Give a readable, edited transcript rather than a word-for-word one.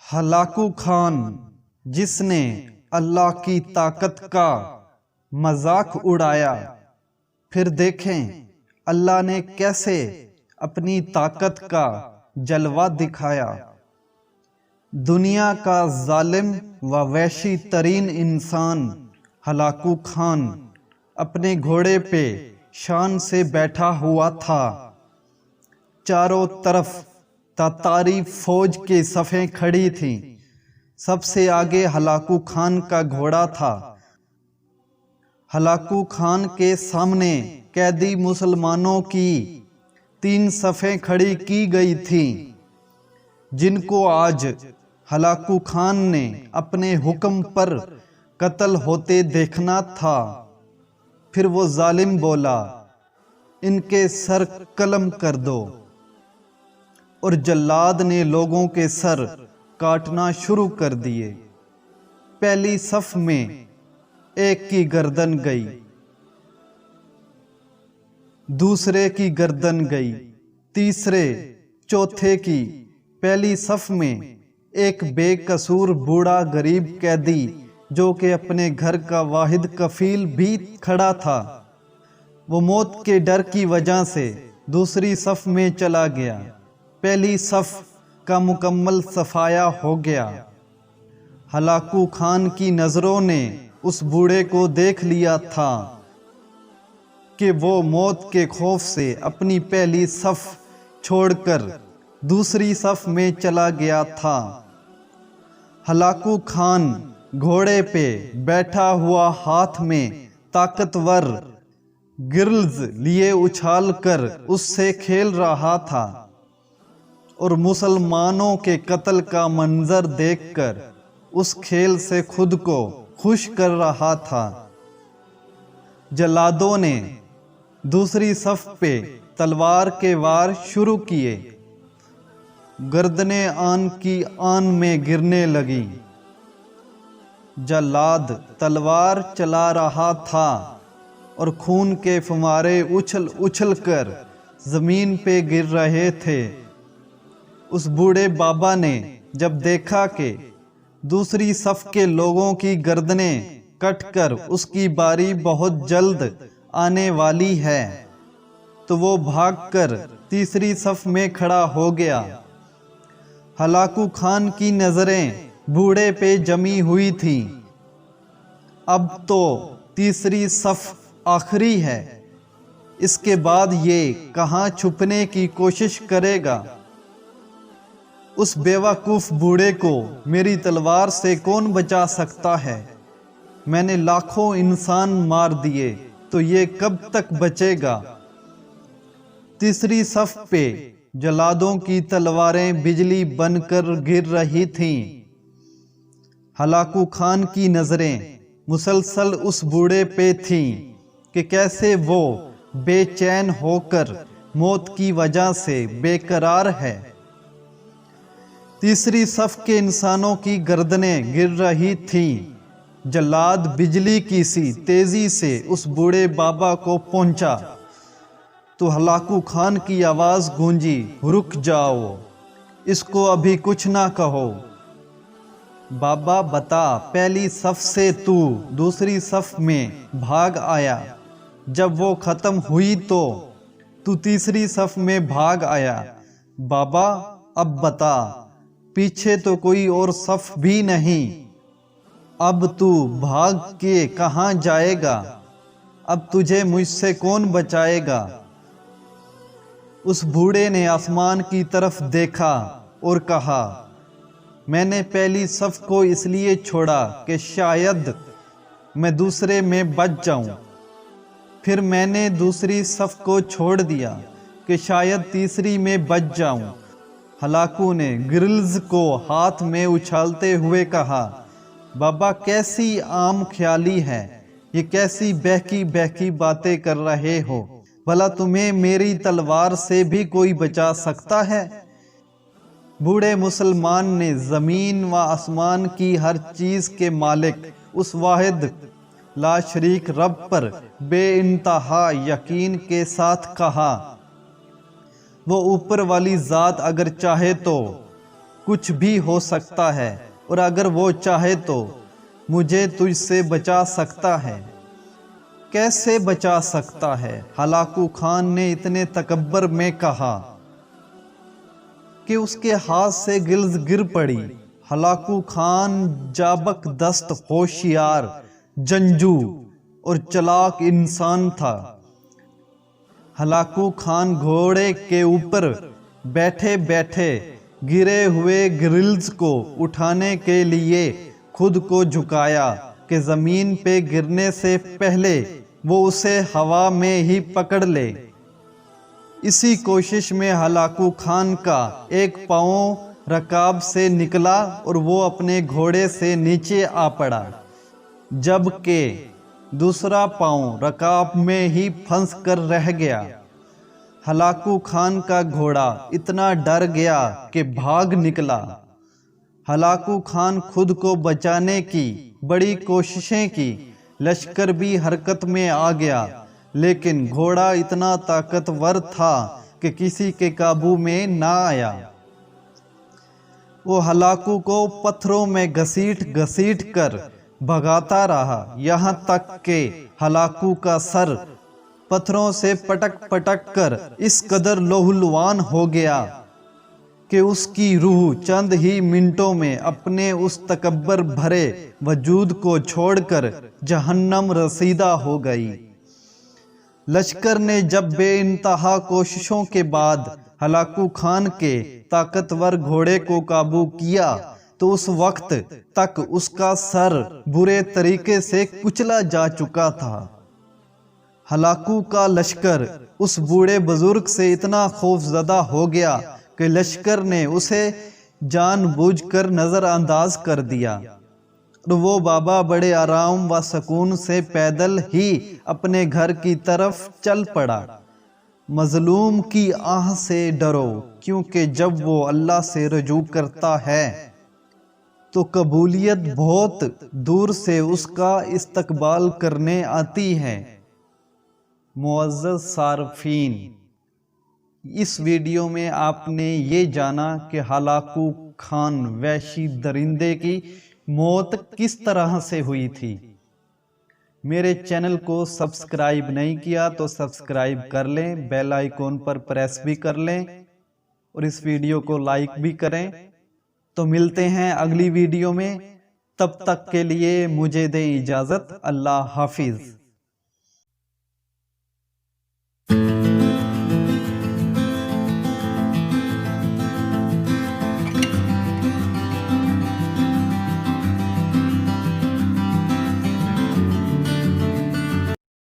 Hulagu Khan جس نے اللہ کی طاقت کا مذاق اڑایا، پھر دیکھیں اللہ نے کیسے اپنی طاقت کا جلوہ دکھایا۔ دنیا کا ظالم و وحشی ترین انسان ہلاکو خان اپنے گھوڑے پہ شان سے بیٹھا ہوا تھا۔ چاروں طرف تاتاری فوج کی صفیں کھڑی تھیں۔ سب سے آگے ہلاکو خان کا گھوڑا تھا۔ ہلاکو خان کے سامنے قیدی مسلمانوں کی 3 صفیں کھڑی کی گئی تھیں، جن کو آج ہلاکو خان نے اپنے حکم پر قتل ہوتے دیکھنا تھا۔ پھر وہ ظالم بولا، ان کے سر قلم کر دو، اور جلاد نے لوگوں کے سر کاٹنا شروع کر دیے۔ پہلی صف میں ایک کی گردن گئی، دوسرے کی گردن گئی، تیسرے، چوتھے کی۔ پہلی صف میں ایک بے قصور بوڑھا غریب قیدی جو کہ اپنے گھر کا واحد کفیل بھی کھڑا تھا، وہ موت کے ڈر کی وجہ سے دوسری صف میں چلا گیا۔ پہلی صف کا مکمل صفایا ہو گیا۔ ہلاکو خان کی نظروں نے اس بوڑھے کو دیکھ لیا تھا کہ وہ موت کے خوف سے اپنی پہلی صف چھوڑ کر دوسری صف میں چلا گیا تھا۔ ہلاکو خان گھوڑے پہ بیٹھا ہوا ہاتھ میں طاقتور گرلز لیے اچھال کر اس سے کھیل رہا تھا، اور مسلمانوں کے قتل کا منظر دیکھ کر اس کھیل سے خود کو خوش کر رہا تھا۔ جلادوں نے دوسری صف پہ تلوار کے وار شروع کیے۔ گردنیں آن کی آن میں گرنے لگیں۔ جلاد تلوار چلا رہا تھا اور خون کے فوارے اچھل اچھل کر زمین پہ گر رہے تھے۔ اس بوڑھے بابا نے جب دیکھا کہ دوسری صف کے لوگوں کی گردنیں کٹ کر اس کی باری بہت جلد آنے والی ہے، تو وہ بھاگ کر تیسری صف میں کھڑا ہو گیا۔ ہلاکو خان کی نظریں بوڑھے پہ جمی ہوئی تھیں۔ اب تو تیسری صف آخری ہے، اس کے بعد یہ کہاں چھپنے کی کوشش کرے گا؟ اس بیوقوف بوڑھے کو میری تلوار سے کون بچا سکتا ہے؟ میں نے لاکھوں انسان مار دیے، تو یہ کب تک بچے گا؟ تیسری صف پہ جلادوں کی تلواریں بجلی بن کر گر رہی تھیں۔ ہلاکو خان کی نظریں مسلسل اس بوڑھے پہ تھیں کہ کیسے وہ بے چین ہو کر موت کی وجہ سے بے قرار ہے۔ تیسری صف کے انسانوں کی گردنیں گر رہی تھیں۔ جلاد بجلی کی سی تیزی سے اس بوڑھے بابا کو پہنچا تو ہلاکو خان کی آواز گونجی، رک جاؤ، اس کو ابھی کچھ نہ کہو۔ بابا بتا، پہلی صف سے تو دوسری صف میں بھاگ آیا، جب وہ ختم ہوئی تو تیسری صف میں بھاگ آیا۔ بابا اب بتا، پیچھے تو کوئی اور صف بھی نہیں، اب تو بھاگ کے کہاں جائے گا؟ اب تجھے مجھ سے کون بچائے گا؟ اس بوڑھے نے آسمان کی طرف دیکھا اور کہا، میں نے پہلی صف کو اس لیے چھوڑا کہ شاید میں دوسرے میں بچ جاؤں، پھر میں نے دوسری صف کو چھوڑ دیا کہ شاید تیسری میں بچ جاؤں۔ ہلاکو نے گرلز کو ہاتھ میں اچھالتے ہوئے کہا، بابا کیسی عام خیالی ہے، یہ کیسی بہکی بہکی باتیں کر رہے ہو؟ بھلا تمہیں میری تلوار سے بھی کوئی بچا سکتا ہے؟ بوڑھے مسلمان نے زمین و آسمان کی ہر چیز کے مالک اس واحد لا شریک رب پر بے انتہا یقین کے ساتھ کہا، وہ اوپر والی ذات اگر چاہے تو کچھ بھی ہو سکتا ہے، اور اگر وہ چاہے تو مجھے تجھ سے بچا سکتا ہے۔ کیسے بچا سکتا ہے؟ ہلاکو خان نے اتنے تکبر میں کہا کہ اس کے ہاتھ سے گلز گر پڑی۔ ہلاکو خان جابک دست، ہوشیار، جنگجو اور چلاک انسان تھا۔ ہلاکو خان گھوڑے کے اوپر بیٹھے بیٹھے گرے ہوئے گرلز کو اٹھانے کے لیے خود کو جھکایا کہ زمین پہ گرنے سے پہلے وہ اسے ہوا میں ہی پکڑ لے۔ اسی کوشش میں ہلاکو خان کا ایک پاؤں رکاب سے نکلا اور وہ اپنے گھوڑے سے نیچے آ پڑا، جبکہ دوسرا پاؤں رکاب میں ہی پھنس کر رہ گیا۔ ہلاکو خان کا گھوڑا اتنا ڈر گیا کہ بھاگ نکلا۔ ہلاکو خان خود کو بچانے کی بڑی کوششیں کی، لشکر بھی حرکت میں آ گیا، لیکن گھوڑا اتنا طاقتور تھا کہ کسی کے قابو میں نہ آیا۔ وہ ہلاکو کو پتھروں میں گھسیٹ گھسیٹ کر بھگاتا رہا، یہاں تک کہ ہلاکو کا سر پتھروں سے پٹک پٹک کر اس قدر لہولوان ہو گیا کہ اس کی روح چند ہی منٹوں میں اپنے اس تکبر بھرے وجود کو چھوڑ کر جہنم رسیدہ ہو گئی۔ لشکر نے جب بے انتہا کوششوں کے بعد ہلاکو خان کے طاقتور گھوڑے کو قابو کیا تو اس وقت تک اس کا سر برے طریقے سے کچلا جا چکا تھا۔ ہلاکو کا لشکر اس بوڑھے بزرگ سے اتنا خوف زدہ ہو گیا کہ لشکر نے اسے جان بوجھ کر نظر انداز کر دیا، اور وہ بابا بڑے آرام و سکون سے پیدل ہی اپنے گھر کی طرف چل پڑا۔ مظلوم کی آہ سے ڈرو، کیونکہ جب وہ اللہ سے رجوع کرتا ہے تو قبولیت بہت دور سے اس کا استقبال کرنے آتی ہے۔ معزز صارفین، اس ویڈیو میں آپ نے یہ جانا کہ ہلاکو خان وحشی درندے کی موت کس طرح سے ہوئی تھی۔ میرے چینل کو سبسکرائب نہیں کیا تو سبسکرائب کر لیں، بیل آئیکن پر پریس بھی کر لیں، اور اس ویڈیو کو لائک بھی کریں۔ تو ملتے ہیں اگلی ویڈیو میں، تب تک کے لیے مجھے دیں اجازت۔ اللہ حافظ۔